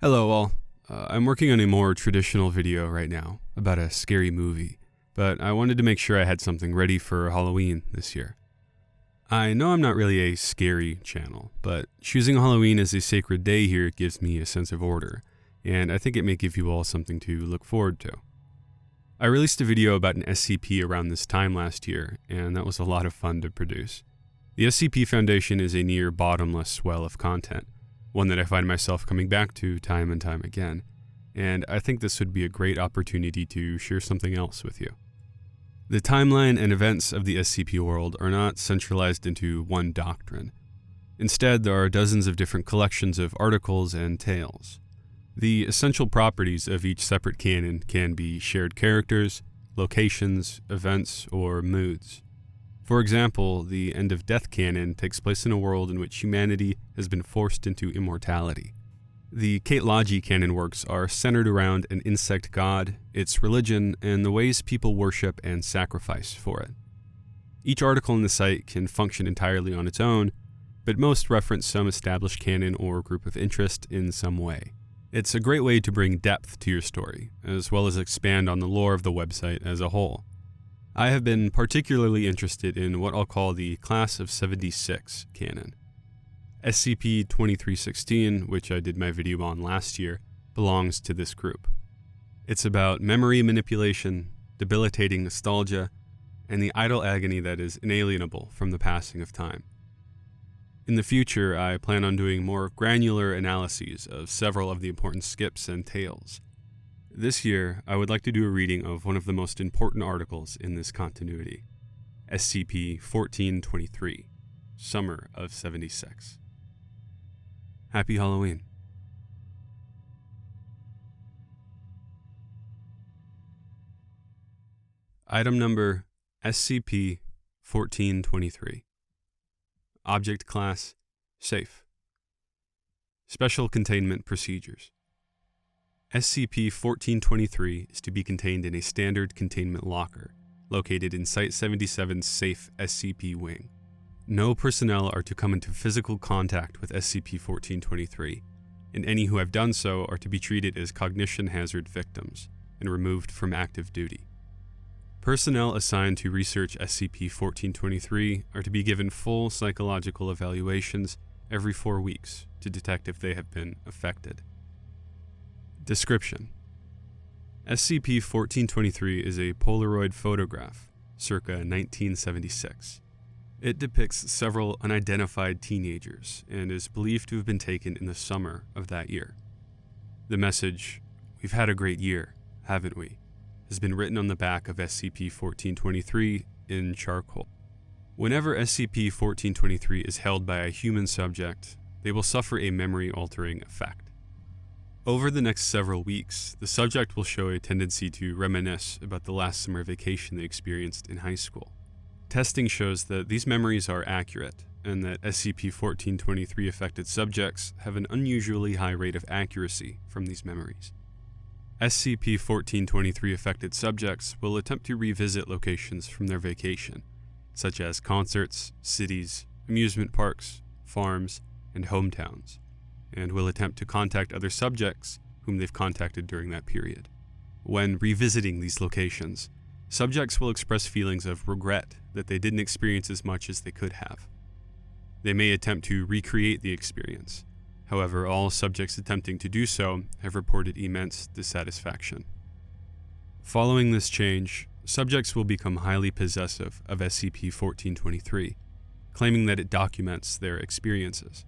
Hello all. I'm working on a more traditional video right now about a scary movie, but I wanted to make sure I had something ready for Halloween this year. I know I'm not really a scary channel, but choosing Halloween as a sacred day here gives me a sense of order, and I think it may give you all something to look forward to. I released a video about an SCP around this time last year, and that was a lot of fun to produce. The SCP Foundation is a near bottomless well of content, one that I find myself coming back to time and time again, and I think this would be a great opportunity to share something else with you. The timeline and events of the SCP world are not centralized into one doctrine. Instead, there are dozens of different collections of articles and tales. The essential properties of each separate canon can be shared characters, locations, events, or moods. For example, the End of Death canon takes place in a world in which humanity has been forced into immortality. The Kate-Logi canon works are centered around an insect god, its religion, and the ways people worship and sacrifice for it. Each article in the site can function entirely on its own, but most reference some established canon or group of interest in some way. It's a great way to bring depth to your story, as well as expand on the lore of the website as a whole. I have been particularly interested in what I'll call the Class of 76 canon. SCP-1423, which I did my video on last year, belongs to this group. It's about memory manipulation, debilitating nostalgia, and the idle agony that is inalienable from the passing of time. In the future, I plan on doing more granular analyses of several of the important skips and tales. This year, I would like to do a reading of one of the most important articles in this continuity, SCP-1423 Summer of 76. Happy Halloween. Item number SCP-1423. Object Class Safe. Special Containment Procedures. SCP-1423 is to be contained in a standard containment locker, located in Site-77's safe SCP wing. No personnel are to come into physical contact with SCP-1423, and any who have done so are to be treated as cognition hazard victims and removed from active duty. Personnel assigned to research SCP-1423 are to be given full psychological evaluations every 4 weeks to detect if they have been affected. Description: SCP-1423 is a Polaroid photograph, circa 1976. It depicts several unidentified teenagers and is believed to have been taken in the summer of that year. The message, "We've had a great year, haven't we?" has been written on the back of SCP-1423 in charcoal. Whenever SCP-1423 is held by a human subject, they will suffer a memory-altering effect. Over the next several weeks, the subject will show a tendency to reminisce about the last summer vacation they experienced in high school. Testing shows that these memories are accurate, and that SCP-1423 affected subjects have an unusually high rate of accuracy from these memories. SCP-1423 affected subjects will attempt to revisit locations from their vacation, such as concerts, cities, amusement parks, farms, and hometowns, and will attempt to contact other subjects whom they've contacted during that period. When revisiting these locations, subjects will express feelings of regret that they didn't experience as much as they could have. They may attempt to recreate the experience. However, all subjects attempting to do so have reported immense dissatisfaction. Following this change, subjects will become highly possessive of SCP-1423, claiming that it documents their experiences.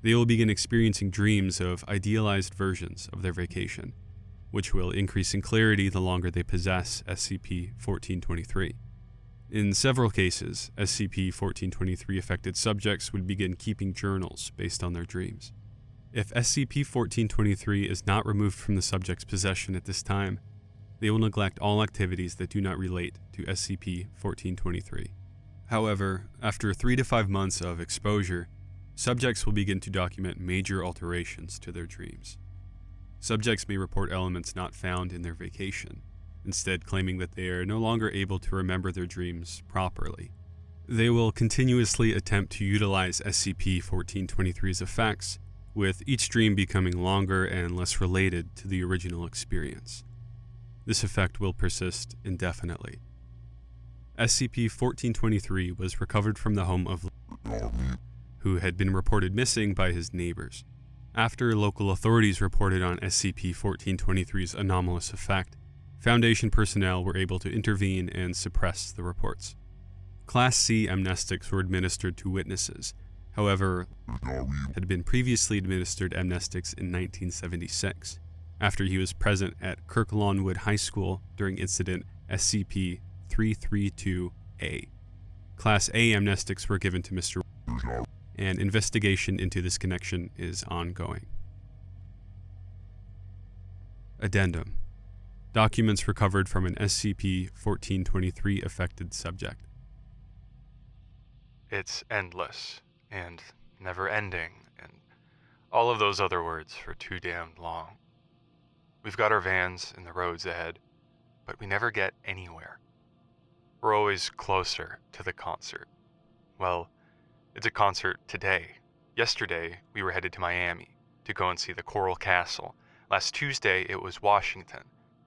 They will begin experiencing dreams of idealized versions of their vacation, which will increase in clarity the longer they possess SCP-1423. In several cases, SCP-1423 affected subjects would begin keeping journals based on their dreams. If SCP-1423 is not removed from the subject's possession at this time, they will neglect all activities that do not relate to SCP-1423. However, after 3 to 5 months of exposure, subjects will begin to document major alterations to their dreams. Subjects may report elements not found in their vacation, instead claiming that they are no longer able to remember their dreams properly. They will continuously attempt to utilize SCP-1423's effects with each dream becoming longer and less related to the original experience. This effect will persist indefinitely. SCP-1423 was recovered from the home of who had been reported missing by his neighbors. After local authorities reported on SCP-1423's anomalous effect, Foundation personnel were able to intervene and suppress the reports. Class C amnestics were administered to witnesses. However, had been previously administered amnestics in 1976, after he was present at Kirk Lawnwood High School during incident SCP-332-A. Class A amnestics were given to Mr. and investigation into this connection is ongoing. Addendum. Documents recovered from an SCP-1423 affected subject. It's endless and never-ending and all of those other words for too damned long. We've got our vans and the roads ahead, but we never get anywhere. We're always closer to the concert. Well, it's a concert today. Yesterday, we were headed to Miami to go and see the Coral Castle. Last Tuesday, it was Washington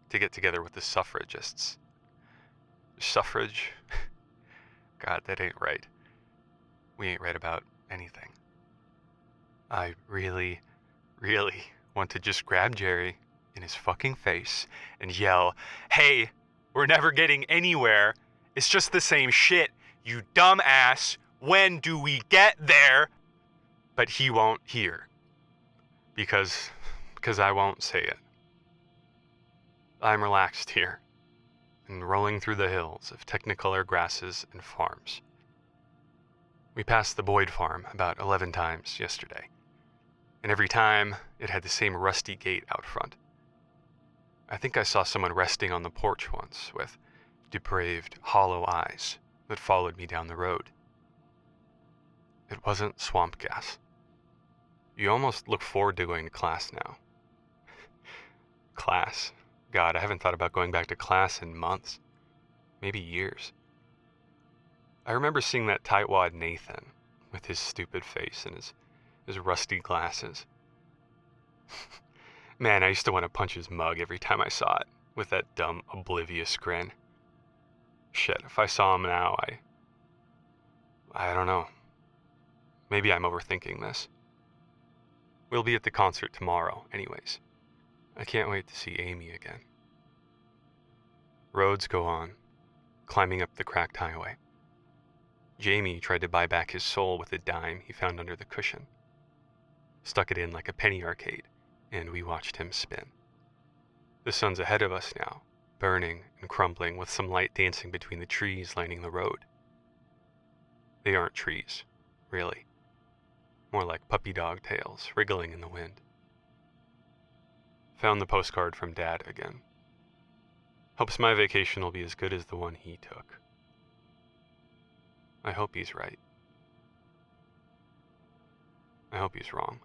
to get together with the suffragists. Suffrage? God, that ain't right. We ain't right about anything. I really want to just grab Jerry in his fucking face and yell, "Hey, we're never getting anywhere. It's just the same shit, you dumb ass. When do we get there?" But he won't hear. Because I won't say it. I'm relaxed here, and rolling through the hills of technicolor grasses and farms. We passed the Boyd farm about 11 times yesterday, and every time it had the same rusty gate out front. I think I saw someone resting on the porch once with depraved, hollow eyes that followed me down the road. It wasn't swamp gas. You almost look forward to going to class now. Class? God, I haven't thought about going back to class in months. Maybe years. I remember seeing that tightwad Nathan with his stupid face and his rusty glasses. Man, I used to want to punch his mug every time I saw it, with that dumb, oblivious grin. Shit, if I saw him now, I don't know. Maybe I'm overthinking this. We'll be at the concert tomorrow, anyways. I can't wait to see Amy again. Roads go on, climbing up the cracked highway. Jamie tried to buy back his soul with a dime he found under the cushion. Stuck it in like a penny arcade, and we watched him spin. The sun's ahead of us now, burning and crumbling with some light dancing between the trees lining the road. They aren't trees, really. More like puppy dog tails wriggling in the wind. Found the postcard from Dad again. Hopes my vacation will be as good as the one he took. I hope he's right. I hope he's wrong.